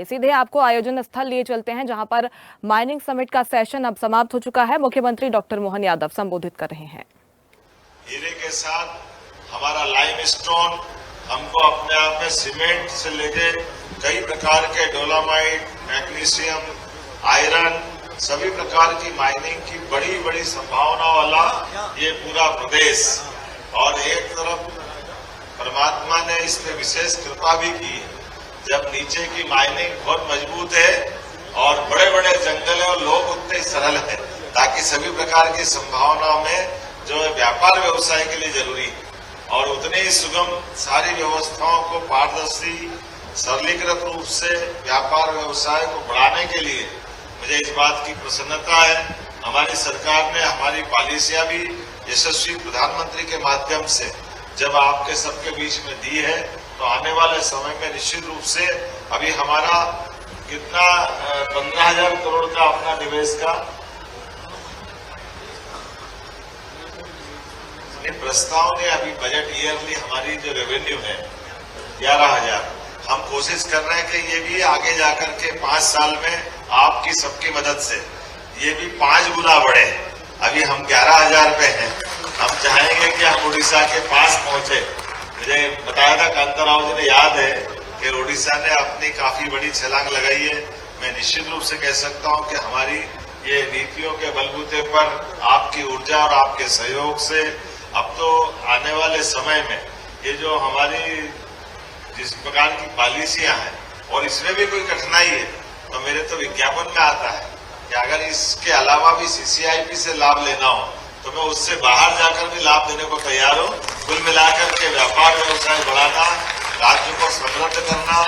जाएंगे। सीधे आपको आयोजन स्थल लिए चलते हैं, जहां पर माइनिंग समिट का सेशन अब समाप्त हो चुका है। मुख्यमंत्री डॉक्टर मोहन यादव संबोधित कर रहे हैं। हीरे के साथ हमारा लाइमस्टोन, हमको अपने आप में सीमेंट से लेके कई प्रकार के डोलामाइट, मैग्नीशियम, आयरन, सभी प्रकार की माइनिंग की बड़ी बड़ी संभावना वाला ये पूरा प्रदेश, और एक तरफ परमात्मा ने इसमें विशेष कृपा भी की है। जब नीचे की माइनिंग बहुत मजबूत है और बड़े बड़े जंगल है और लोग उतने सरल है, ताकि सभी प्रकार की संभावनाओं में जो है व्यापार व्यवसाय के लिए जरूरी है, और उतने ही सुगम सारी व्यवस्थाओं को पारदर्शी सरलीकृत रूप से व्यापार व्यवसाय को बढ़ाने के लिए मुझे इस बात की प्रसन्नता है। हमारी सरकार ने हमारी पॉलिसियां भी यशस्वी प्रधानमंत्री के माध्यम से जब आपके सबके बीच में दी है, तो आने वाले समय में निश्चित रूप से अभी हमारा कितना 15,000 करोड़ का अपना निवेश का प्रस्ताव ने अभी बजट ईयरली हमारी जो रेवेन्यू है 11,000, हम कोशिश कर रहे हैं कि ये भी आगे जाकर के 5 साल में आपकी सबकी मदद से ये भी 5 गुना बढ़े। अभी हम 11,000 पे हैं, हम चाहेंगे कि हम उड़ीसा के पास पहुंचे। मुझे बताया था कांता राव जी ने, याद है कि उड़ीसा ने अपनी काफी बड़ी छलांग लगाई है। मैं निश्चित रूप से कह सकता हूं कि हमारी ये नीतियों के बलबूते पर आपकी ऊर्जा और आपके सहयोग से अब तो आने वाले समय में ये जो हमारी जिस प्रकार की पॉलिसियां हैं, और इसमें भी कोई कठिनाई है तो मेरे तो विज्ञापन में आता है कि अगर इसके अलावा भी सीसीआईपी से लाभ लेना हो तो मैं उससे बाहर जाकर भी लाभ देने को तैयार हूं। कुल मिलाकर के व्यापार व्यवसाय बढ़ाना, राज्य को समृद्ध करना,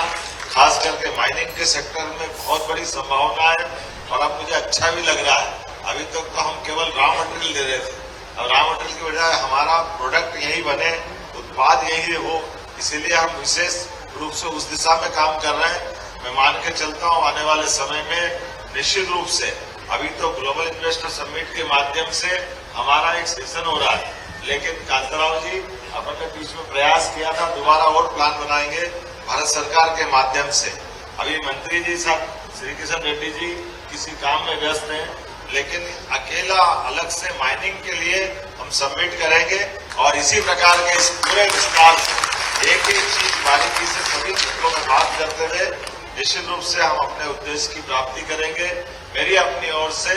खास करके माइनिंग के सेक्टर में बहुत बड़ी संभावना है। और अब मुझे अच्छा भी लग रहा है, अभी तक तो हम केवल रॉ मटेरियल दे रहे थे, अब रॉ मटेरियल की बजाय हमारा प्रोडक्ट यही बने, उत्पाद यही हो, इसीलिए हम विशेष रूप से उस दिशा में काम कर रहे हैं। मैं मान के चलता हूं आने वाले समय में निश्चित रूप से, अभी तो ग्लोबल इन्वेस्टर समिट के माध्यम से हमारा एक सेशन हो रहा है, लेकिन कांताराव जी अपने बीच में प्रयास किया था, दोबारा और प्लान बनाएंगे भारत सरकार के माध्यम से। अभी मंत्री जी साहब श्री किशन रेड्डी जी किसी काम में व्यस्त हैं, लेकिन अकेला अलग से माइनिंग के लिए हम सबमिट करेंगे, और इसी प्रकार के इस पूरे विस्तार एक एक चीज बारीकी से सभी क्षेत्रों में बात करते हुए निश्चित रूप से हम अपने उद्देश्य की प्राप्ति करेंगे। मेरी अपनी ओर से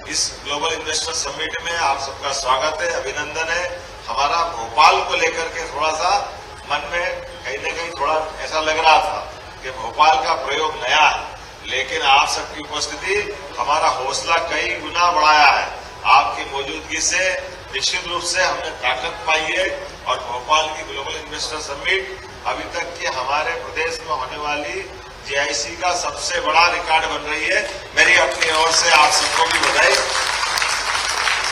इस ग्लोबल इन्वेस्टर समिट में आप सबका स्वागत है, अभिनंदन है। हमारा भोपाल को लेकर के थोड़ा सा मन में कहीं न कहीं थोड़ा ऐसा लग रहा था कि भोपाल का प्रयोग नया है, लेकिन आप सबकी उपस्थिति हमारा हौसला कई गुना बढ़ाया है। आपकी मौजूदगी से निश्चित रूप से हमने ताकत पाई है, और भोपाल की ग्लोबल इन्वेस्टर समिट अभी तक की हमारे प्रदेश में होने वाली जीआईसी का सबसे बड़ा रिकॉर्ड बन रही है। मेरी अपनी ओर से आप सबको भी बधाई।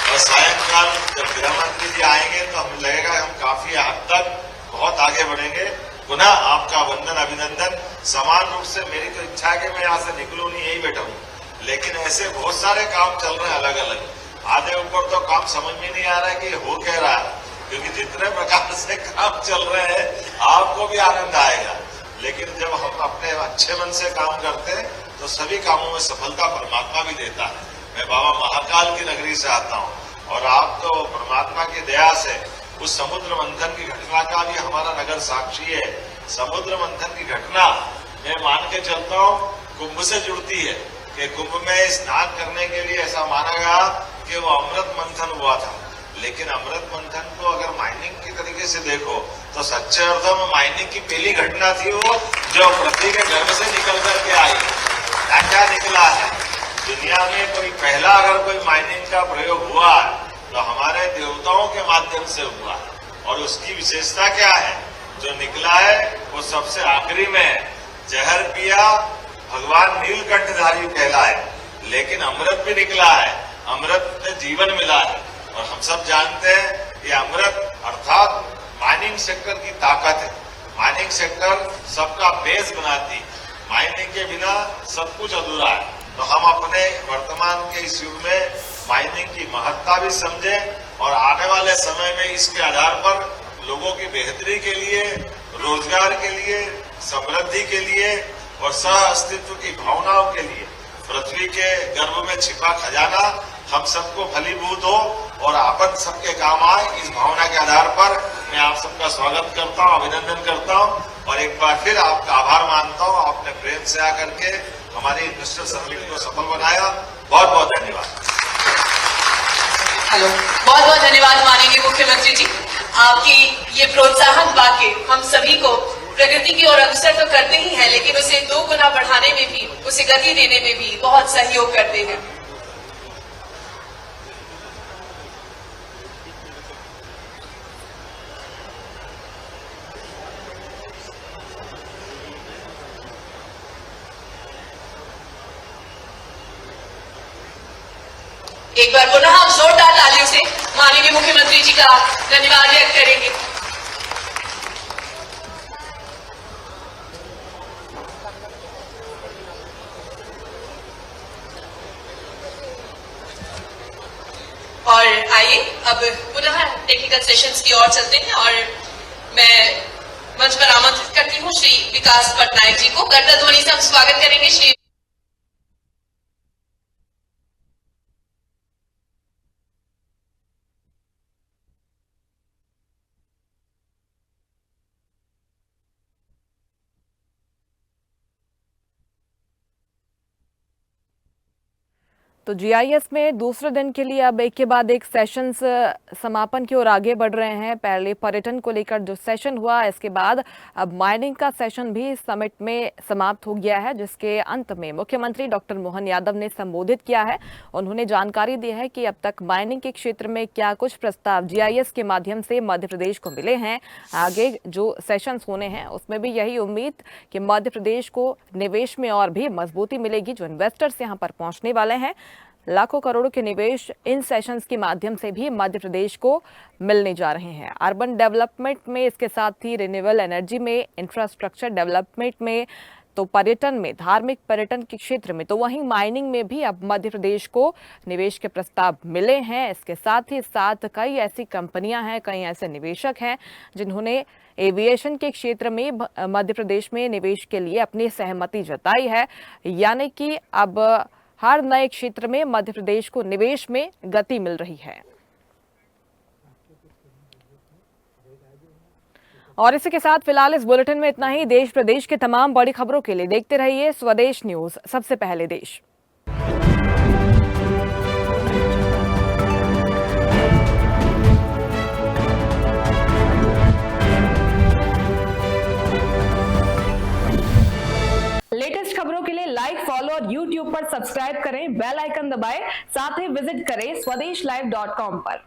और सायंकाल जब गृह मंत्री जी आएंगे तो हमें लगेगा हम काफी हद तक बहुत आगे बढ़ेंगे। पुनः आपका वंदन, अभिनंदन। समान रूप से मेरी तो इच्छा है कि मैं यहाँ से निकलूं नहीं, यही बैठा हूँ, लेकिन ऐसे बहुत सारे काम चल रहे हैं अलग अलग। आधे ऊपर तो काम समझ में नहीं आ रहा है कि हो क्या रहा है, क्योंकि जितने प्रकार से काम चल रहे हैं आपको भी आनंद आएगा, लेकिन जब हम अपने अच्छे मन से काम करते हैं तो सभी कामों में सफलता परमात्मा भी देता है। मैं बाबा महाकाल की नगरी से आता हूँ, और आप तो परमात्मा की दया से उस समुद्र मंथन की घटना का भी हमारा नगर साक्षी है। समुद्र मंथन की घटना मैं मान के चलता हूँ कुंभ से जुड़ती है, कि कुंभ में स्नान करने के लिए ऐसा माना गया कि वो अमृत मंथन हुआ था, लेकिन अमृत मंथन को अगर माइनिंग की तरीके से देखो तो सच्चे अर्थों में माइनिंग की पहली घटना थी वो, जो पृथ्वी के गर्भ से निकल करके आई। क्या निकला है दुनिया में, कोई पहला अगर कोई माइनिंग का प्रयोग हुआ है तो हमारे देवताओं के माध्यम से हुआ है, और उसकी विशेषता क्या है, जो निकला है वो सबसे आखिरी में जहर पिया भगवान नीलकंठधारी कहलाए, लेकिन अमृत भी निकला है, अमृत में जीवन मिला है। और हम सब जानते हैं ये अमृत अर्थात माइनिंग सेक्टर की ताकत है। माइनिंग सेक्टर सबका बेस बनाती, माइनिंग के बिना सब कुछ अधूरा है। तो हम अपने वर्तमान के इस युग में माइनिंग की महत्ता भी समझें, और आने वाले समय में इसके आधार पर लोगों की बेहतरी के लिए, रोजगार के लिए, समृद्धि के लिए और सह अस्तित्व की भावनाओं के लिए पृथ्वी के गर्भ में छिपा खजाना हम सबको फलीभूत हो और आपन सबके काम आए, इस भावना के आधार पर मैं आप सबका स्वागत करता हूं, अभिनंदन करता हूं और एक बार फिर आपका आभार मानता हूं। आपने प्रेम से आकर के हमारी इन्वेस्टर समिट को सफल बनाया। बहुत बहुत धन्यवाद। हेलो, बहुत बहुत धन्यवाद माननीय मुख्यमंत्री जी। आपकी ये प्रोत्साहन वाकई हम सभी को प्रगति की ओर अग्रसर तो करते ही है, लेकिन उसे 2 गुना बढ़ाने में भी, उसे गति देने में भी बहुत सहयोग करते हैं। एक बार पुनः हम जोरदार तालियों से माननीय मुख्यमंत्री जी का धन्यवाद व्यक्त करेंगे। और आइए अब पुनः टेक्निकल सेशंस की ओर चलते हैं और मैं मंच पर आमंत्रित करती हूँ श्री विकास पटनायक जी को। करतल ध्वनि से हम स्वागत करेंगे श्री तो जीआईएस में दूसरे दिन के लिए अब एक के बाद एक सेशंस समापन की ओर आगे बढ़ रहे हैं। पहले पर्यटन को लेकर जो सेशन हुआ, इसके बाद अब माइनिंग का सेशन भी समिट में समाप्त हो गया है, जिसके अंत में मुख्यमंत्री डॉक्टर मोहन यादव ने संबोधित किया है। उन्होंने जानकारी दी है कि अब तक माइनिंग के क्षेत्र में क्या कुछ प्रस्ताव जीआईएस के माध्यम से मध्य प्रदेश को मिले हैं। आगे जो सेशंस होने हैं उसमें भी यही उम्मीद कि मध्य प्रदेश को निवेश में और भी मजबूती मिलेगी। जो इन्वेस्टर्स यहाँ पर पहुंचने वाले हैं, लाखों करोड़ों के निवेश इन सेशंस के माध्यम से भी मध्य प्रदेश को मिलने जा रहे हैं। अर्बन डेवलपमेंट में, इसके साथ ही रिन्यूएबल एनर्जी में, इंफ्रास्ट्रक्चर डेवलपमेंट में, तो पर्यटन में, धार्मिक पर्यटन के क्षेत्र में, तो वहीं माइनिंग में भी अब मध्य प्रदेश को निवेश के प्रस्ताव मिले हैं। इसके साथ ही साथ कई ऐसी कंपनियां हैं, कई ऐसे निवेशक हैं जिन्होंने एविएशन के क्षेत्र में मध्य प्रदेश में निवेश के लिए अपनी सहमति जताई है। यानी कि अब हर नए क्षेत्र में मध्य प्रदेश को निवेश में गति मिल रही है। और इसी के साथ फिलहाल इस बुलेटिन में इतना ही। देश प्रदेश के तमाम बड़ी खबरों के लिए देखते रहिए स्वदेश न्यूज, सबसे पहले देश। लेटेस्ट खबरों के लिए लाइक, फॉलो और YouTube पर सब्सक्राइब करें, बेल आइकन दबाएं, साथ ही विजिट करें swedishlive.com पर।